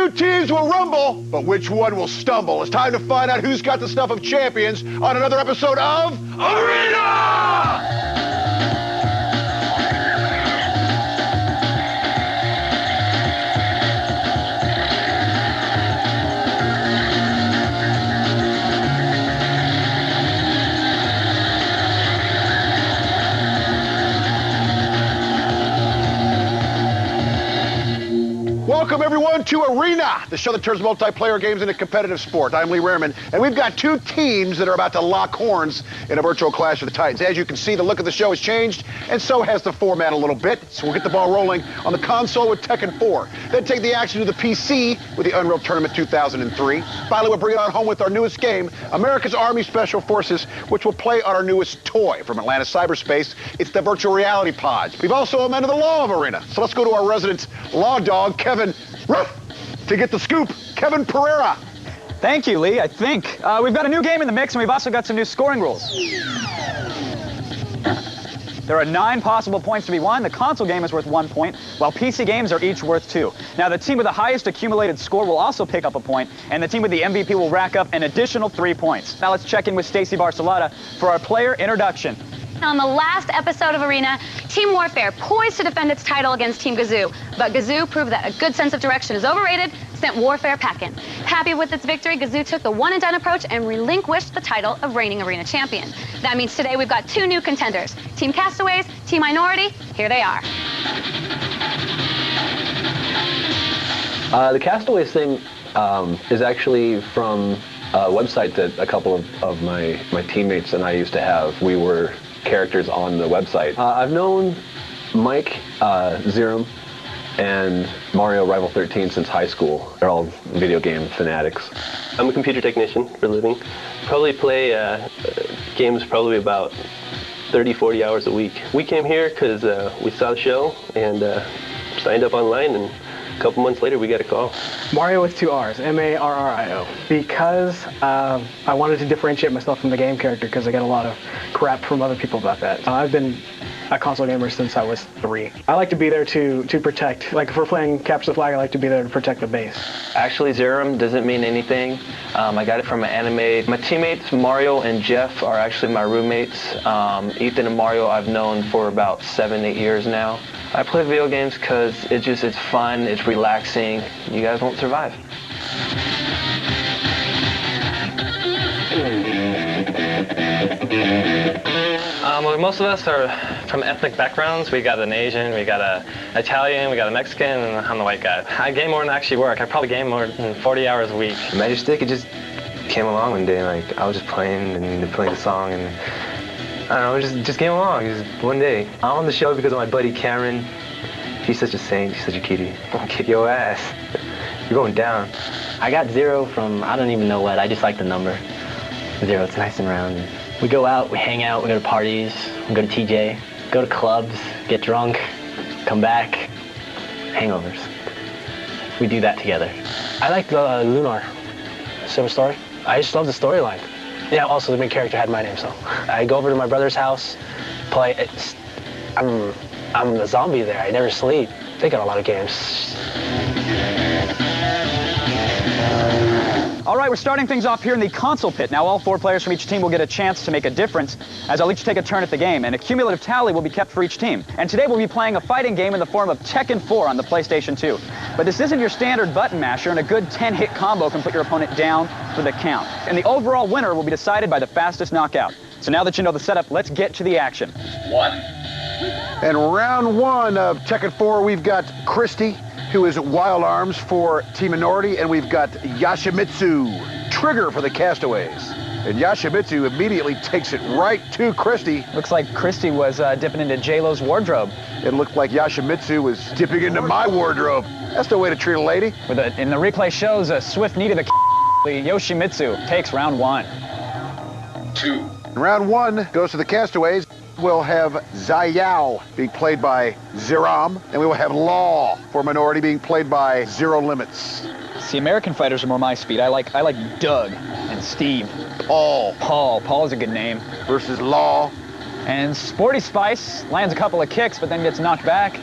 Two teams will rumble, but which one will stumble? It's time to find out who's got the stuff of champions on another episode of Arena! Welcome, everyone, to Arena, the show that turns multiplayer games into competitive sport. I'm Lee Rehrman, and we've got two teams that are about to lock horns in a virtual clash of the Titans. As you can see, the look of the show has changed, and so has the format a little bit. So we'll get the ball rolling on the console with Tekken 4. Then take the action to the PC with the Unreal Tournament 2003. Finally, we'll bring it on home with our newest game, America's Army Special Forces, which will play on our newest toy from Atlanta Cyberspace. It's the virtual reality pods. We've also amended the law of Arena. So let's go to our resident law dog, Kevin Ruff, to get the scoop. Kevin Pereira. Thank you, Lee. I think we've got a new game in the mix, and we've also got some new scoring rules. There are 9 possible points to be won. The console game is worth 1 point, while PC games are each worth 2. Now, the team with the highest accumulated score will also pick up a point, and the team with the MVP will rack up an additional 3 points. Now, let's check in with Stacy Barcelata for our player introduction. On the last episode of Arena, Team Warfare poised to defend its title against Team Gazoo, but Gazoo proved that a good sense of direction is overrated, sent Warfare packing. Happy with its victory, Gazoo took the one-and-done approach and relinquished the title of reigning Arena champion. That means today we've got 2 new contenders, Team Castaways, Team Minority. Here they are. The Castaways thing is actually from a website that a couple of my teammates and I used to have. We were characters on the website. I've known Mike, Zerum, and Mario Rival 13 since high school. They're all video game fanatics. I'm a computer technician for a living. Probably play games probably about 30, 40 hours a week. We came here because we saw the show and signed up online, and a couple months later we got a call. Mario with 2 R's, M-A-R-R-I-O. Because I wanted to differentiate myself from the game character because I get a lot of crap from other people about that. I've been a console gamer since I was 3. I like to be there to protect. Like if we're playing Capture the Flag, I like to be there to protect the base. Actually, Zerum doesn't mean anything. I got it from an anime. My teammates, Mario and Jeff, are actually my roommates. Ethan and Mario I've known for about 7, 8 years now. I play video games because it's fun, it's relaxing. You guys won't survive. Well, most of us are from ethnic backgrounds. We got an Asian, we got an Italian, we got a Mexican, and I'm the white guy. I game more than I actually work. I probably game more than 40 hours a week. Magic Stick, it just came along one day. Like I was just playing and playing the song, and I don't know, it just came along. Just one day. I'm on the show because of my buddy Cameron. She's such a saint. She's such a kitty. I'll kick your ass. You're going down. I got 0 from I don't even know what. I just like the number 0. It's nice and round. We go out, we hang out, we go to parties, we go to TJ, go to clubs, get drunk, come back, hangovers. We do that together. I like the Lunar Silver Story. I just love the storyline. Yeah, also the main character had my name, so. I go over to my brother's house, play. I'm the zombie there. I never sleep. They got a lot of games. All right, we're starting things off here in the console pit. Now, all 4 players from each team will get a chance to make a difference, as they'll each take a turn at the game, and a cumulative tally will be kept for each team. And today we'll be playing a fighting game in the form of Tekken 4 on the PlayStation 2. But this isn't your standard button masher, and a good 10-hit combo can put your opponent down for the count. And the overall winner will be decided by the fastest knockout. So now that you know the setup, let's get to the action. 1. And round 1 of Tekken 4, we've got Christy, who is Wild Arms for Team Minority, and we've got Yoshimitsu, Trigger for the Castaways. And Yoshimitsu immediately takes it right to Christy. Looks like Christy was dipping into J-Lo's wardrobe. It looked like Yoshimitsu was dipping into my wardrobe. That's the way to treat a lady. In the replay shows a swift knee to the Yoshimitsu takes round 1. 2. Round 1 goes to the Castaways. We'll have Zayao being played by Zeram, and we will have Law for Minority being played by Zero Limits. See, American fighters are more my speed. I like Doug and Steve. Paul. Paul is a good name. Versus Law. And Sporty Spice lands a couple of kicks, but then gets knocked back.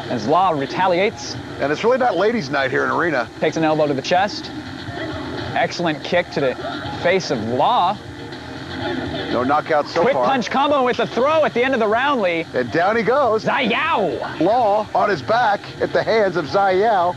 as Law retaliates. And it's really not ladies' night here in Arena. Takes an elbow to the chest. Excellent kick to the face of Law. No knockout so Quick far. punch combo with the throw at the end of the round, Lee. And down he goes. Zayao. Law on his back at the hands of Zayao.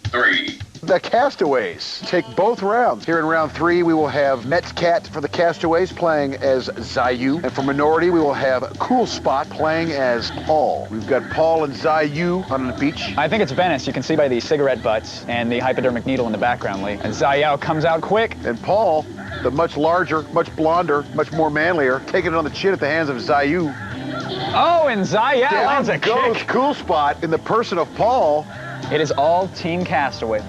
3. The Castaways take both rounds. Here in round 3, we will have Metscat for the Castaways playing as Zayu. And for Minority, we will have Cool Spot playing as Paul. We've got Paul and Zayu on the beach. I think it's Venice. You can see by the cigarette butts and the hypodermic needle in the background, Lee. And Zayao comes out quick. And Paul, the much larger, much blonder, much more manlier, taking it on the chin at the hands of Zayu. Oh, and Zayao lands a goes kick. Cool Spot in the person of Paul. It is all Team Castaway.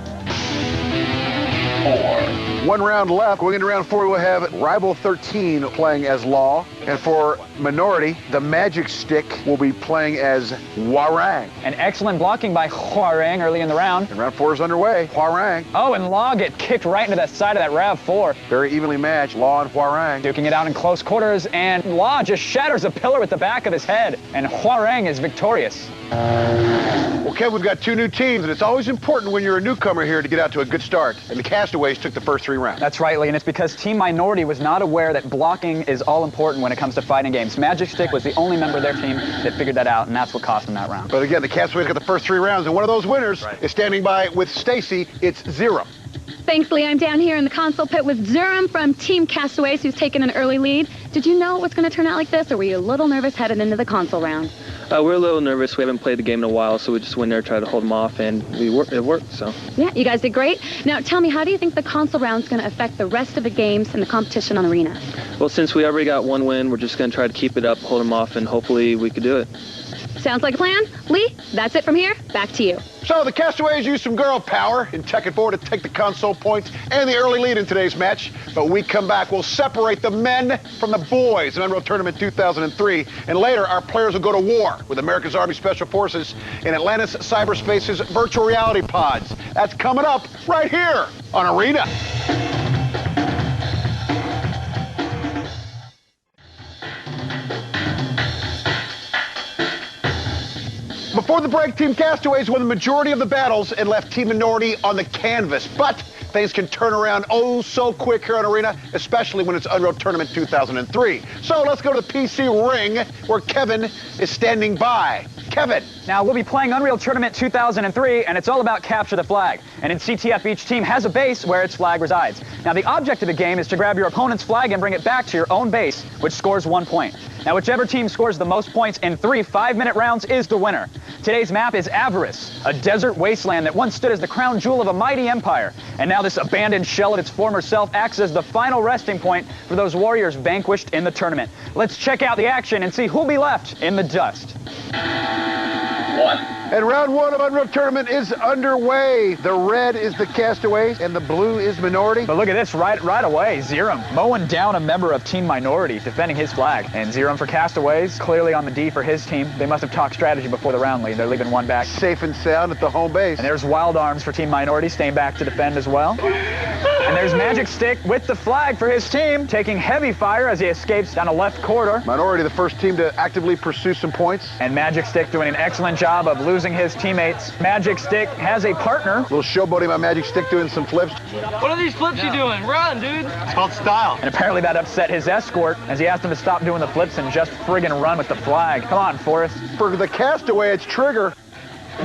4. 1 round left. Going into round 4, we'll have Rival 13 playing as Law. And for Minority, the Magic Stick will be playing as Hwarang. An excellent blocking by Hwarang early in the round. And round 4 is underway. Hwarang. Oh, and Law get kicked right into the side of that RAV4. Very evenly matched. Law and Hwarang. Duking it out in close quarters, and Law just shatters a pillar with the back of his head. And Hwarang is victorious. Well, Kev, we've got 2 new teams, and it's always important when you're a newcomer here to get out to a good start. And the Castaways took the first 3 rounds. That's right, Lee, and it's because Team Minority was not aware that blocking is all important when it comes to fighting games. Magic Stick was the only member of their team that figured that out, and that's what cost them that round. But again, the Castaways got the first 3 rounds, and one of those winners is standing by with Stacy. It's Zero. Thanks, Lee. I'm down here in the console pit with Zuram from Team Castaways, who's taken an early lead. Did you know it was going to turn out like this, or were you a little nervous headed into the console round? We're a little nervous. We haven't played the game in a while, so we just went there, tried to hold them off, and it worked, so. Yeah, you guys did great. Now, tell me, how do you think the console round's going to affect the rest of the games and the competition on Arena? Well, since we already got 1 win, we're just going to try to keep it up, hold them off, and hopefully we could do it. Sounds like a plan. Lee, that's it from here. Back to you. So the Castaways used some girl power in Tekken 4 to take the console points and the early lead in today's match. But when we come back, we'll separate the men from the boys in Unreal Tournament 2003. And later, our players will go to war with America's Army Special Forces in Atlantis Cyberspace's virtual reality pods. That's coming up right here on Arena. Before the break, Team Castaways won the majority of the battles and left Team Minority on the canvas. But things can turn around oh so quick here on Arena, especially when it's Unreal Tournament 2003. So let's go to the PC ring where Kevin is standing by. Kevin. Now, we'll be playing Unreal Tournament 2003, and it's all about capture the flag. And in CTF, each team has a base where its flag resides. Now, the object of the game is to grab your opponent's flag and bring it back to your own base, which scores 1 point. Now, whichever team scores the most points in 3 5-minute rounds is the winner. Today's map is Avarice, a desert wasteland that once stood as the crown jewel of a mighty empire. And now this abandoned shell of its former self acts as the final resting point for those warriors vanquished in the tournament. Let's check out the action and see who'll be left in the dust. 1. And round 1 of Unreal Tournament is underway. The red is the Castaways and the blue is Minority. But look at this right away. Zerum mowing down a member of Team Minority, defending his flag. And Zerum for Castaways, clearly on the D for his team. They must have talked strategy before the round lead. They're leaving 1 back. Safe and sound at the home base. And there's Wild Arms for Team Minority, staying back to defend as well. And there's Magic Stick with the flag for his team, taking heavy fire as he escapes down a left corridor. Minority, the first team to actively pursue some points. And Magic Stick doing an excellent job of losing his teammates. Magic Stick has a partner. A little showboating by Magic Stick doing some flips. What are these flips you doing? Run, dude. It's called style. And apparently that upset his escort as he asked him to stop doing the flips and just friggin' run with the flag. Come on, Forrest. For the Castaway, it's Trigger.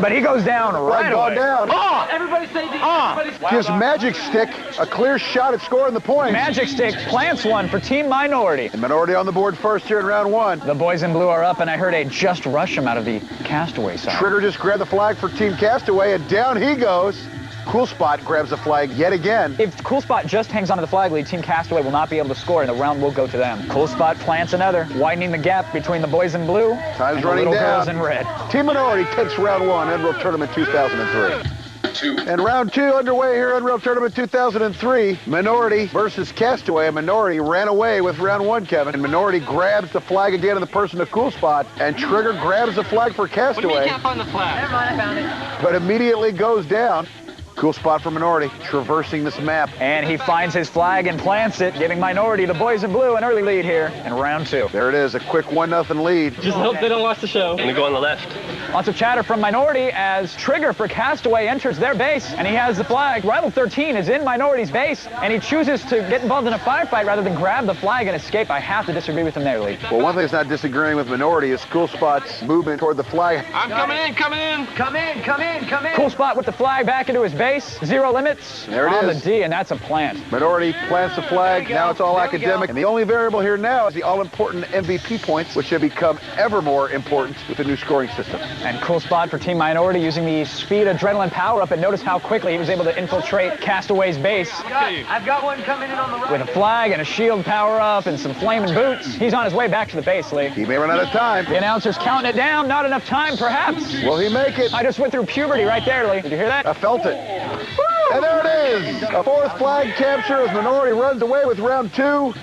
But he goes down right away. Down. Everybody say the Gives Magic Stick a clear shot at scoring the points. Magic Stick plants one for Team Minority. And Minority on the board first here in round 1. The boys in blue are up, and I heard a just rush him out of the Castaway side. Trigger just grabbed the flag for Team Castaway, and down he goes. Cool Spot grabs the flag yet again. If Cool Spot just hangs onto the flag lead, Team Castaway will not be able to score, and the round will go to them. Cool Spot plants another, widening the gap between the boys in blue Time's and running the little down. girls in red. Team Minority takes round 1, Unreal Tournament 2003. 2. And round 2 underway here, Unreal Tournament 2003. Minority versus Castaway. And Minority ran away with round 1, Kevin. And Minority grabs the flag again in the person of Cool Spot. And Trigger grabs the flag for What do you mean you Castaway, can't find the flag? Never mind, I found it. but immediately goes down. Cool Spot for Minority, traversing this map. And he finds his flag and plants it, giving Minority, the boys in blue, an early lead here in round 2. There it is, a quick 1-0 lead. Just hope they don't watch the show. I'm gonna go on the left. Lots of chatter from Minority as Trigger for Castaway enters their base, and he has the flag. Rival 13 is in Minority's base, and he chooses to get involved in a firefight rather than grab the flag and escape. I have to disagree with him there, Lee. Well, one thing that's not disagreeing with Minority is Cool Spot's movement toward the flag. I'm coming in, coming in. Come in, come in, come in. Cool Spot with the flag back into his base. Zero limits There it on is. the D, and that's a plant. Minority plants the flag. Now it's all academic. And the only variable here now is the all-important MVP points, which have become ever more important with the new scoring system. And Cool Spot for Team Minority using the speed adrenaline power-up, and notice how quickly he was able to infiltrate Castaway's base. I've got one coming in on the right. With a flag and a shield power-up and some flaming boots, he's on his way back to the base, Lee. He may run out of time. The announcer's counting it down. Not enough time, perhaps. Will he make it? I just went through puberty right there, Lee. Did you hear that? I felt it. And there it is. A fourth flag capture as Minority runs away with round 2.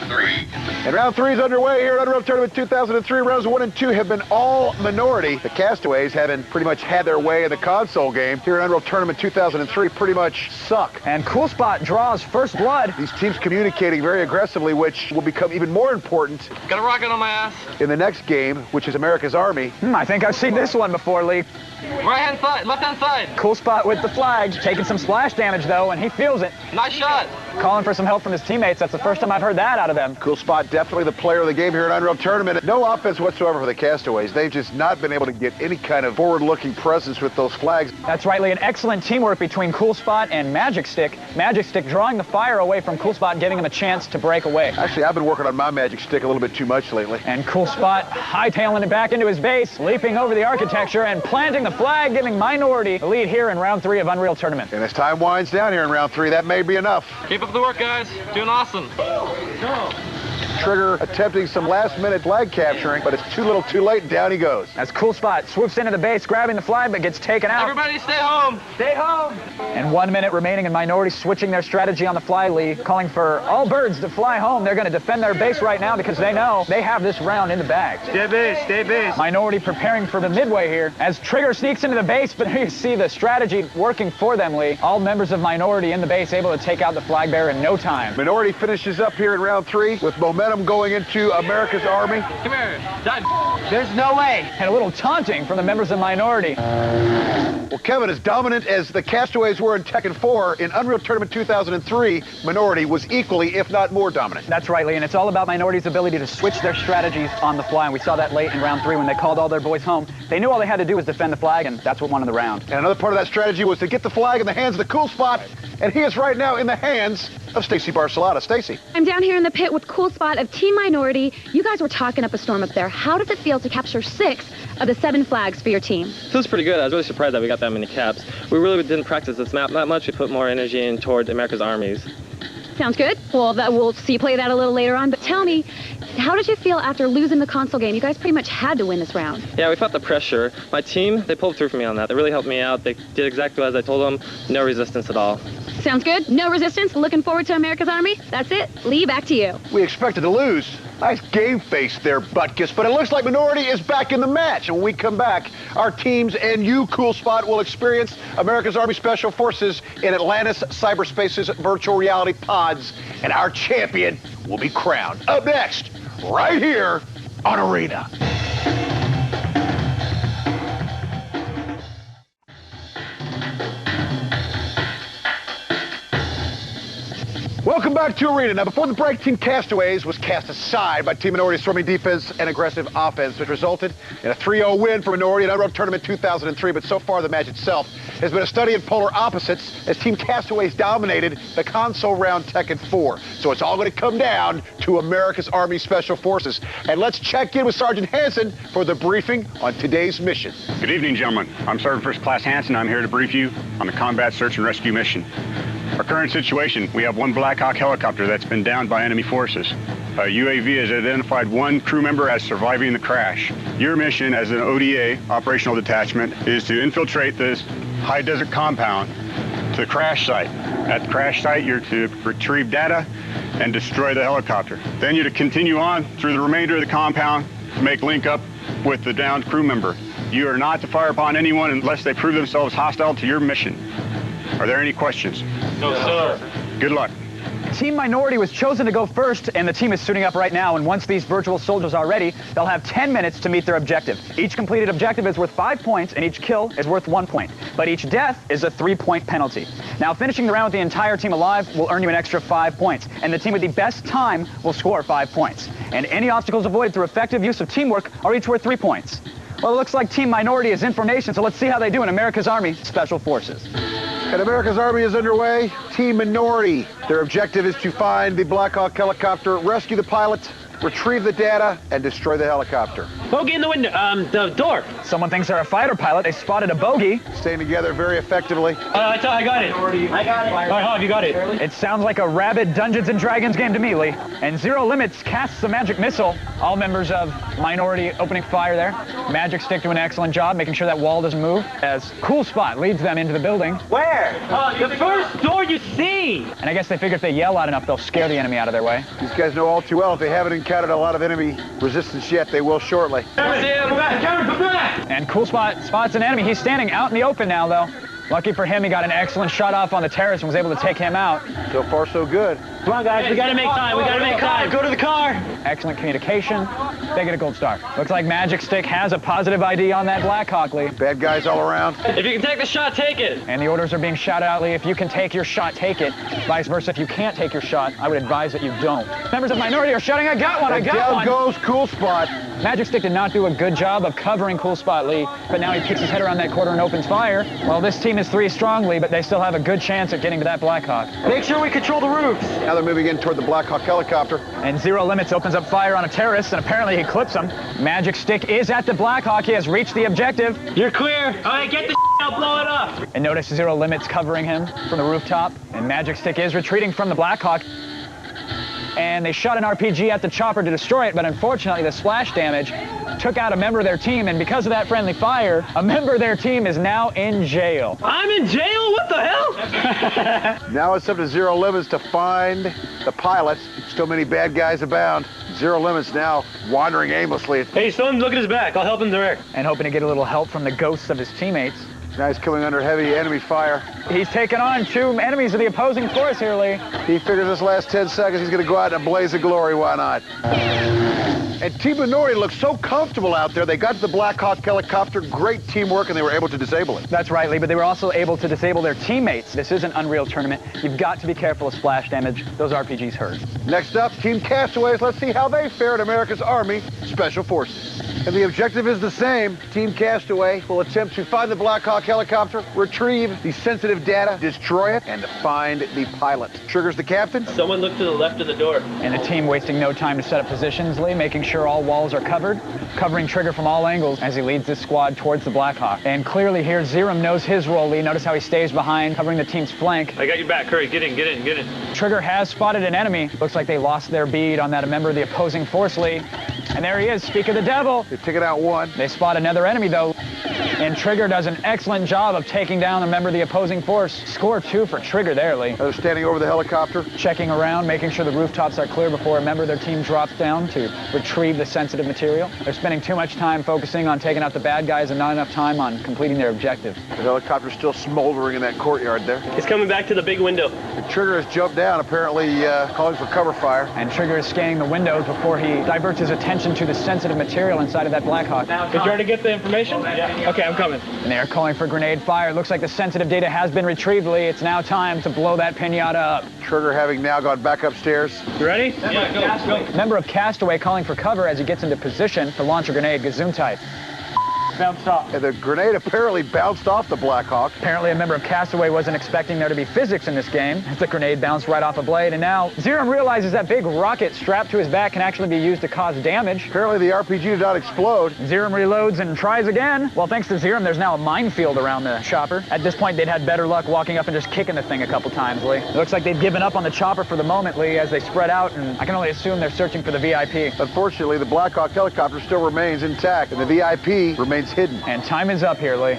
3. And round 3 is underway here at Unreal Tournament 2003. Rounds 1 and 2 have been all Minority. The Castaways, having pretty much had their way in the console game, here at Unreal Tournament 2003 pretty much suck. And Cool Spot draws first blood. These teams communicating very aggressively, which will become even more important Got a rocket on my ass. in the next game, which is America's Army. I think I've seen this one before, Lee. Right hand side, left hand side. Cool Spot with the flag, taking some splash damage, though, and he feels it. Nice shot. Calling for some help from his teammates. That's the first time I've heard that out of them. Cool Spot, definitely the player of the game here at Unreal Tournament. No offense whatsoever for the Castaways. They've just not been able to get any kind of forward-looking presence with those flags. That's right, Lee. An excellent teamwork between Cool Spot and Magic Stick. Magic Stick drawing the fire away from Cool Spot, giving him a chance to break away. Actually, I've been working on my Magic Stick a little bit too much lately. And Cool Spot hightailing it back into his base, leaping over the architecture and planting the flag, giving Minority the lead here in round 3 of Unreal Tournament. And as time winds down here in round 3, that may be enough. Keep up the work, guys. Doing awesome. Trigger attempting some last-minute flag capturing, but it's too little too late, and down he goes. As Cool Spot swoops into the base, grabbing the flag, but gets taken out. Everybody stay home. Stay home. And 1 minute remaining, and Minority switching their strategy on the fly, Lee, calling for all birds to fly home. They're going to defend their base right now because they know they have this round in the bag. Stay base, stay base. Minority preparing for the midway here as Trigger sneaks into the base, but here you see the strategy working for them, Lee. All members of Minority in the base able to take out the flag bearer in no time. Minority finishes up here in round 3 with momentum going into America's Army. Come here. Done. There's no way. And a little taunting from the members of Minority. Well, Kevin, as dominant as the Castaways were in Tekken 4, in Unreal Tournament 2003, Minority was equally, if not more, dominant. That's right, Lee, and it's all about Minority's ability to switch their strategies on the fly, and we saw that late in round 3 when they called all their boys home. They knew all they had to do was defend the flag, and that's what won in the round. And another part of that strategy was to get the flag in the hands of the Cool Spot, and he is right now in the hands of Stacy Barcelata. Stacy. I'm down here in the pit with Cool Spot of Team Minority. You guys were talking up a storm up there. How does it feel to capture 6 of the 7 flags for your team? Feels pretty good. I was really surprised that we got that many caps. We really didn't practice this map that much. We put more energy in toward America's Armies. Sounds good. Well, we'll see you play that a little later on. But tell me, how did you feel after losing the console game? You guys pretty much had to win this round. Yeah, we felt the pressure. My team, they pulled through for me on that. They really helped me out. They did exactly as I told them. No resistance at all. Sounds good. No resistance. Looking forward to America's Army. That's it. Lee, back to you. We expected to lose. Nice game face there, Butkus, but it looks like Minority is back in the match. And when we come back, our teams and you, Cool Spot, will experience America's Army Special Forces in Atlantis Cyberspace's virtual reality pods, and our champion will be crowned. Up next, right here on Arena. Welcome back to Arena. Now, before the break, Team Castaways was cast aside by Team Minority's storming defense and aggressive offense, which resulted in a 3-0 win for Minority in Unreal Tournament 2003. But so far, the match itself has been a study in polar opposites as Team Castaways dominated the console round Tekken 4. So it's all going to come down to America's Army Special Forces. And let's check in with Sergeant Hansen for the briefing on today's mission. Good evening, gentlemen. I'm Sergeant First Class Hansen. I'm here to brief you on the combat search and rescue mission. Our current situation, we have one Black Hawk helicopter that's been downed by enemy forces. A UAV has identified one crew member as surviving the crash. Your mission as an ODA, operational detachment, is to infiltrate this high desert compound to the crash site. At the crash site, you're to retrieve data and destroy the helicopter. Then you're to continue on through the remainder of the compound to make link up with the downed crew member. You are not to fire upon anyone unless they prove themselves hostile to your mission. Are there any questions? No, sir. Good luck. Team Minority was chosen to go first, and the team is suiting up right now, and once these virtual soldiers are ready, they'll have 10 minutes to meet their objective. Each completed objective is worth 5 points, and each kill is worth 1 point. But each death is a 3-point penalty. Now, finishing the round with the entire team alive will earn you an extra 5 points, and the team with the best time will score 5 points. And any obstacles avoided through effective use of teamwork are each worth 3 points. Well, it looks like Team Minority is in formation, so let's see how they do in America's Army Special Forces. And America's Army is underway. Team Minority. Their objective is to find the Black Hawk helicopter, rescue the pilot, retrieve the data, and destroy the helicopter. Bogey in the window, the door. Someone thinks they're a fighter pilot. They spotted a bogey. Staying together very effectively. I got it. I got it. All right, Hob, you got it. It sounds like a rabid Dungeons & Dragons game to me, Lee. And Zero Limits casts a magic missile. All members of Minority opening fire there. Magic Stick doing an excellent job, making sure that wall doesn't move, as Cool Spot leads them into the building. Where? The first door you see. And I guess they figure if they yell loud enough, they'll scare the enemy out of their way. These guys know all too well if they haven't encountered a lot of enemy resistance yet, they will shortly. Come back. And Cool Spot spots an enemy. He's standing out in the open now, though. Lucky for him, he got an excellent shot off on the terrace and was able to take him out. So far, so good. Come on, guys. We got to make time. We got to make time. Go to the car. Excellent communication. They get a gold star. Looks like Magic Stick has a positive ID on that Black Hawk, Lee. Bad guys all around. If you can take the shot, take it. And the orders are being shouted out, Lee. If you can take your shot, take it. Vice versa, if you can't take your shot, I would advise that you don't. Members of Minority are shouting, I got one, I got one. Down goes Cool Spot. Magic Stick did not do a good job of covering Cool Spot, Lee, but now he kicks his head around that corner and opens fire. Well, this team is 3 strong, Lee, but they still have a good chance at getting to that Black Hawk. Make sure we control the roofs. Now they're moving in toward the Black Hawk helicopter. And Zero Limits opens up fire on a terrorist, and apparently he clips him. Magic Stick is at the Black Hawk. He has reached the objective. You're clear. All right, get the I'll blow it up. And notice Zero Limits covering him from the rooftop. And Magic Stick is retreating from the Black Hawk. And they shot an RPG at the chopper to destroy it, but unfortunately the splash damage took out a member of their team, and because of that friendly fire, a member of their team is now in jail. I'm in jail? What the hell? Now it's up to Zero Limits to find the pilot. Still many bad guys abound. Zero Limits now wandering aimlessly. Hey, son, look at his back. I'll help him direct. And hoping to get a little help from the ghosts of his teammates. Now he's coming under heavy enemy fire. He's taken on 2 enemies of the opposing force here, Lee. He figures this last 10 seconds he's going to go out in a blaze of glory. Why not? And Team Minority looks so comfortable out there. They got to the Black Hawk helicopter, great teamwork, and they were able to disable it. That's right, Lee, but they were also able to disable their teammates. This is an Unreal tournament. You've got to be careful of splash damage. Those RPGs hurt. Next up, Team Castaways. Let's see how they fared America's Army Special Forces. And the objective is the same. Team Castaway will attempt to find the Black Hawk helicopter, retrieve the sensitive data, destroy it, and to find the pilot. Trigger's the captain. Someone look to the left of the door. And the team wasting no time to set up positions, Lee, making sure all walls are covered, covering Trigger from all angles as he leads this squad towards the Black Hawk. And clearly here, Zerum knows his role, Lee. Notice how he stays behind, covering the team's flank. I got your back, Curry. Get in, get in, get in. Trigger has spotted an enemy. Looks like they lost their bead on that member of the opposing force, Lee. And there he is, speak of the devil. They've taken out one. They spot another enemy, though. And Trigger does an excellent job of taking down a member of the opposing force. Score 2 for Trigger there, Lee. They're standing over the helicopter. Checking around, making sure the rooftops are clear before a member of their team drops down to retrieve the sensitive material. They're spending too much time focusing on taking out the bad guys and not enough time on completing their objective. The helicopter's still smoldering in that courtyard there. He's coming back to the big window. The Trigger has jumped down, apparently calling for cover fire. And Trigger is scanning the windows before he diverts his attention to the sensitive material inside of that Black Hawk. Did you already get the information? Yeah. Okay, I'm coming. And they are calling for grenade fire. Looks like the sensitive data has been retrieved, Lee. It's now time to blow that pinata up. Trigger having now gone back upstairs. You ready? Yeah, go. Member of Castaway calling for cover as he gets into position to launch a grenade, Gazoom type. Bounced off. And the grenade apparently bounced off the Black Hawk. Apparently a member of Castaway wasn't expecting there to be physics in this game. The grenade bounced right off a blade, and now Zerum realizes that big rocket strapped to his back can actually be used to cause damage. Apparently the RPG did not explode. Zerum reloads and tries again. Well, thanks to Zerum, there's now a minefield around the chopper. At this point, they'd had better luck walking up and just kicking the thing a couple times, Lee. It looks like they've given up on the chopper for the moment, Lee, as they spread out, and I can only assume they're searching for the VIP. Unfortunately, the Black Hawk helicopter still remains intact, and the VIP remains hidden. And time is up here, Lee.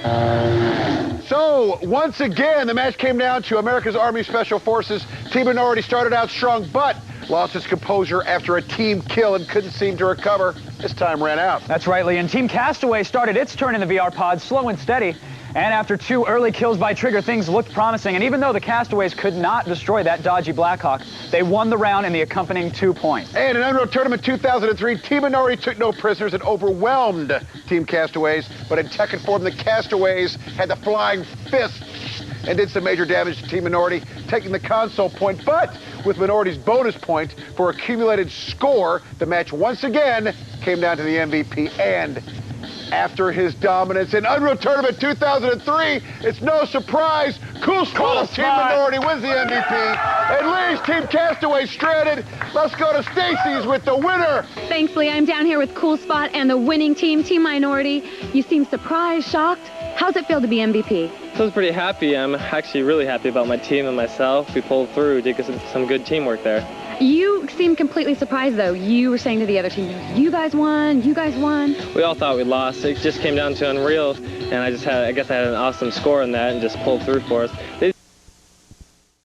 So, once again, the match came down to America's Army Special Forces. Team Minority started out strong, but lost its composure after a team kill and couldn't seem to recover. This time ran out. That's right, Lee. And Team Castaway started its turn in the VR pod, slow and steady. And after 2 early kills by Trigger, things looked promising. And even though the Castaways could not destroy that dodgy Blackhawk, they won the round in the accompanying 2 points. And in Unreal Tournament 2003, Team Minority took no prisoners and overwhelmed Team Castaways. But in Tekken form, the Castaways had the flying fists and did some major damage to Team Minority, taking the console point. But with Minority's bonus point for accumulated score, the match once again came down to the MVP. And after his dominance in Unreal Tournament 2003, it's no surprise, Cool Spot of Team Minority wins the MVP and leaves Team Castaway stranded. Let's go to Stacy's with the winner. Thanks, Lee. I'm down here with Cool Spot and the winning team, Team Minority. You seem surprised, shocked. How's it feel to be MVP? I was pretty happy. I'm actually really happy about my team and myself. We pulled through, did some good teamwork there. You seem completely surprised, though. You were saying to the other team, you guys won, you guys won. We all thought we lost. It just came down to Unreal, and I guess I had an awesome score in that and just pulled through for us.